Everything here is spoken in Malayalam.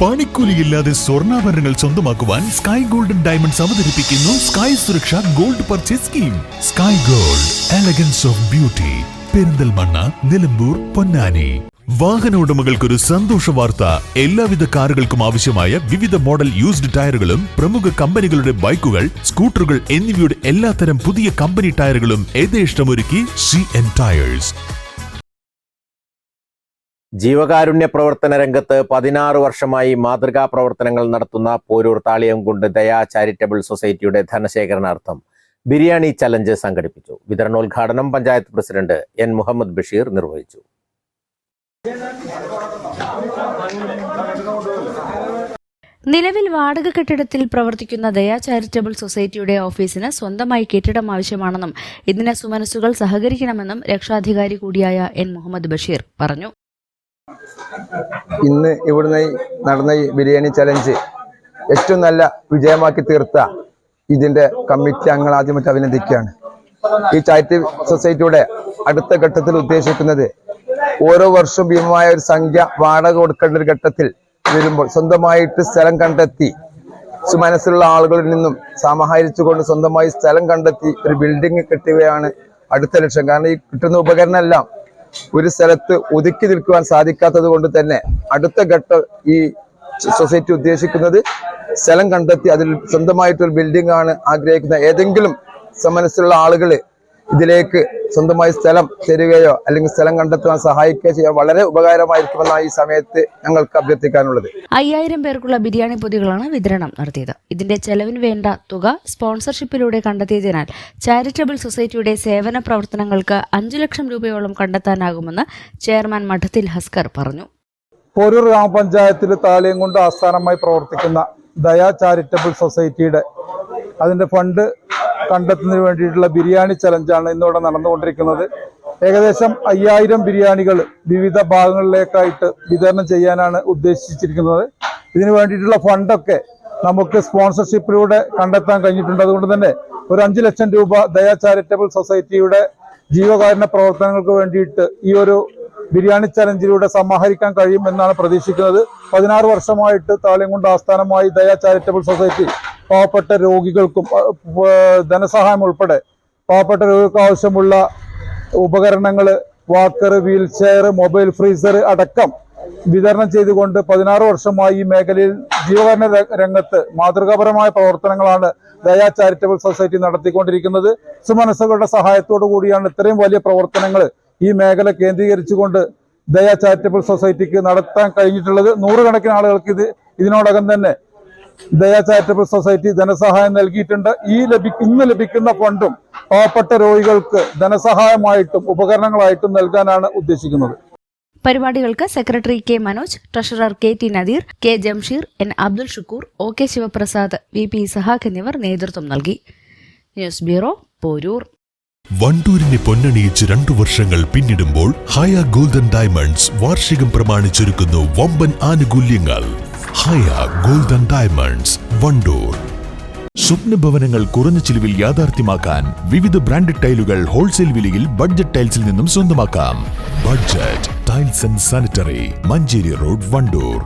പണിക്കൂലിയില്ലാതെ സ്വർണ്ണാഭരണങ്ങൾ സ്വന്തമാക്കുവാൻ സ്കൈ ഗോൾഡൻ ഡയമണ്ട്സ് അവതരിപ്പിക്കുന്നു സ്കൈ സുരക്ഷ gold purchase scheme. Sky gold, elegance of beauty, Perinthalmanna, Nilambur, Ponnani. വാഹന ഉടമകൾക്കൊരു സന്തോഷ വാർത്ത. എല്ലാവിധ കാറുകൾക്കും ആവശ്യമായ വിവിധ മോഡൽ യൂസ്ഡ് ടയറുകളും പ്രമുഖ കമ്പനികളുടെ ബൈക്കുകൾ, സ്കൂട്ടറുകൾ എന്നിവയുടെ എല്ലാത്തരം പുതിയ കമ്പനി ടയറുകളും യഥേഷ്ടമൊരുക്കി CN ടയേഴ്സ്. ജീവകാരുണ്യ പ്രവർത്തന രംഗത്ത് 16 വർഷമായി മാതൃകാ പ്രവർത്തനങ്ങൾ നടത്തുന്ന പോരൂർ താളിയംകുണ്ട് ദയാ ചാരിറ്റബിൾ സൊസൈറ്റിയുടെ ധനശേഖരണാർത്ഥം ബിരിയാണി ചലഞ്ച് സംഘടിപ്പിച്ചു. വിതരണോദ്ഘാടനം പഞ്ചായത്ത് പ്രസിഡന്റ് N. മുഹമ്മദ് ബഷീർ നിർവഹിച്ചു. നിലവിൽ വാടക കെട്ടിടത്തിൽ പ്രവർത്തിക്കുന്ന ദയാ ചാരിറ്റബിൾ സൊസൈറ്റിയുടെ ഓഫീസിന് സ്വന്തമായി കെട്ടിടം ആവശ്യമാണെന്നും ഇതിന് സുമനസ്സുകൾ സഹകരിക്കണമെന്നും രക്ഷാധികാരി കൂടിയായ N. മുഹമ്മദ് ബഷീർ പറഞ്ഞു. ഇന്ന് ഇവിടുന്ന് നടന്ന ഈ ബിരിയാണി ചലഞ്ച് ഏറ്റവും നല്ല വിജയമാക്കി തീർത്ത ഇതിന്റെ കമ്മിറ്റി അംഗങ്ങൾ ആദ്യമായിട്ട് അഭിനന്ദിക്കുകയാണ്. ഈ ചാരിറ്റബിൾ സൊസൈറ്റിയുടെ അടുത്ത ഘട്ടത്തിൽ ഉദ്ദേശിക്കുന്നത് ഓരോ വർഷവും ഭീമമായ ഒരു സംഖ്യ വാടക കൊടുക്കേണ്ട ഒരു ഘട്ടത്തിൽ വരുമ്പോൾ സ്വന്തമായിട്ട് സ്ഥലം കണ്ടെത്തി സുമനസ്സുള്ള ആളുകളിൽ നിന്നും സമാഹരിച്ചുകൊണ്ട് സ്വന്തമായി സ്ഥലം കണ്ടെത്തി ഒരു ബിൽഡിംഗ് കെട്ടുകയാണ് അടുത്ത ലക്ഷ്യം. കാരണം ഈ കിട്ടുന്ന ഉപകരണം എല്ലാം ഒരു സ്ഥലത്ത് ഒതുക്കി നിൽക്കുവാൻ സാധിക്കാത്തത് കൊണ്ട് തന്നെ അടുത്ത ഘട്ടം ഈ സൊസൈറ്റി ഉദ്ദേശിക്കുന്നത് സ്ഥലം കണ്ടെത്തി അതിൽ സ്വന്തമായിട്ടൊരു ബിൽഡിംഗ് ആണ് ആഗ്രഹിക്കുന്നത്. ഏതെങ്കിലും സമനസ്സുള്ള ആളുകൾ ഇതിലേക്ക് സ്വന്തമായി സ്ഥലം തരികയോ അല്ലെങ്കിൽ സ്ഥലം കണ്ടെത്തുവാൻ സഹായിക്കുകയോ ചെയ്യാൻ വളരെ ഉപകാരമായിരിക്കുമെന്നാണ് ഈ സമയത്ത് ഞങ്ങൾക്ക് അഭ്യർത്ഥിക്കാനുള്ളത്. 5000 പേർക്കുള്ള ബിരിയാണി പൊതികളാണ് വിതരണം നടത്തിയത്. ഇതിന്റെ ചെലവിന് വേണ്ട തുക സ്പോൺസർഷിപ്പിലൂടെ കണ്ടെത്തിയതിനാൽ ചാരിറ്റബിൾ സൊസൈറ്റിയുടെ സേവന പ്രവർത്തനങ്ങൾക്ക് 5 ലക്ഷം രൂപയോളം കണ്ടെത്താനാകുമെന്ന് ചെയർമാൻ മഠത്തിൽ ഹസ്കർ പറഞ്ഞു. പോരൂർ ഗ്രാമപഞ്ചായത്തിൽ താളിയംകുണ്ട് ആസ്ഥാനമായി പ്രവർത്തിക്കുന്ന ദയാ ചാരിറ്റബിൾ സൊസൈറ്റിയുടെ അതിന്റെ ഫണ്ട് കണ്ടെത്തുന്നതിന് വേണ്ടിയിട്ടുള്ള ബിരിയാണി ചലഞ്ചാണ് ഇന്നിവിടെ നടന്നുകൊണ്ടിരിക്കുന്നത്. ഏകദേശം 5000 ബിരിയാണികൾ വിവിധ ഭാഗങ്ങളിലേക്കായിട്ട് വിതരണം ചെയ്യാനാണ് ഉദ്ദേശിച്ചിരിക്കുന്നത്. ഇതിനു വേണ്ടിയിട്ടുള്ള ഫണ്ടൊക്കെ നമുക്ക് സ്പോൺസർഷിപ്പിലൂടെ കണ്ടെത്താൻ കഴിഞ്ഞിട്ടുണ്ട്. അതുകൊണ്ട് തന്നെ ഒരു 5 ലക്ഷം രൂപ ദയാ ചാരിറ്റബിൾ സൊസൈറ്റിയുടെ ജീവകാരുണ്യ പ്രവർത്തനങ്ങൾക്ക് വേണ്ടിയിട്ട് ഈ ഒരു ബിരിയാണി ചലഞ്ചിലൂടെ സമാഹരിക്കാൻ കഴിയും എന്നാണ് പ്രതീക്ഷിക്കുന്നത്. 16 വർഷമായിട്ട് താളിയംകുണ്ട് ആസ്ഥാനമായി ദയാ ചാരിറ്റബിൾ സൊസൈറ്റി പാവപ്പെട്ട രോഗികൾക്കും ധനസഹായം ഉൾപ്പെടെ പാവപ്പെട്ട രോഗികൾക്ക് ആവശ്യമുള്ള ഉപകരണങ്ങൾ, walker, wheel chair, mobile freezer അടക്കം വിതരണം ചെയ്തുകൊണ്ട് 16 വർഷമായി ഈ മേഖലയിൽ ജീവകാരുണ്യ രംഗത്ത് മാതൃകാപരമായ പ്രവർത്തനങ്ങളാണ് ദയാ ചാരിറ്റബിൾ സൊസൈറ്റി നടത്തിക്കൊണ്ടിരിക്കുന്നത്. സുമനസ്സുകളുടെ സഹായത്തോടു കൂടിയാണ് ഇത്രയും വലിയ പ്രവർത്തനങ്ങൾ ഈ മേഖല കേന്ദ്രീകരിച്ചുകൊണ്ട് ദയാ ചാരിറ്റബിൾ സൊസൈറ്റിക്ക് നടത്താൻ കഴിഞ്ഞിട്ടുള്ളത്. 100 കണക്കിന് ആളുകൾക്ക് ഇതിനോടകം തന്നെ ദയാ ചാരിറ്റബിൾ സൊസൈറ്റി ധനസഹായം നൽകിയിട്ടുണ്ട്. ഇന്ന് ലഭിക്കുന്ന ഫണ്ടും പാവപ്പെട്ട രോഗികൾക്ക് ധനസഹായമായിട്ടും ഉപകരണങ്ങളായിട്ടും നൽകാനാണ് ഉദ്ദേശിക്കുന്നത്. പരിപാടികൾക്ക് secretary K. Manoj, treasurer KT Nadeer, K. Jamsheer, N. Abdul Shukkur, OK. Sivaprasad, VP Isahaq എന്നിവർ നേതൃത്വം നൽകി. News bureau, Poroor. വണ്ടൂരിനെ പൊന്നണിയിച്ച് 2 വർഷങ്ങൾ പിന്നിടുമ്പോൾ ഹയ ഗോൾഡൻ ഡയമണ്ട്സ് വാർഷികം പ്രമാണിച്ചൊരുക്കുന്നു വമ്പൻ ആനുകൂല്യങ്ങൾ. ഹയ ഗോൾഡൻ ഡയമണ്ട്സ്, വണ്ടൂർ. സ്വപ്നഭവനങ്ങൾ കുറഞ്ഞ ചിലവിൽ യാഥാർത്ഥ്യമാക്കാൻ വിവിധ ബ്രാൻഡഡ് ടൈലുകൾ ഹോൾസെയിൽ വിലയിൽ ബഡ്ജറ്റ് ടൈൽസിൽ നിന്നും സ്വന്തമാക്കാം. Budget tiles and sanitary, Manjeri road, Wandoor.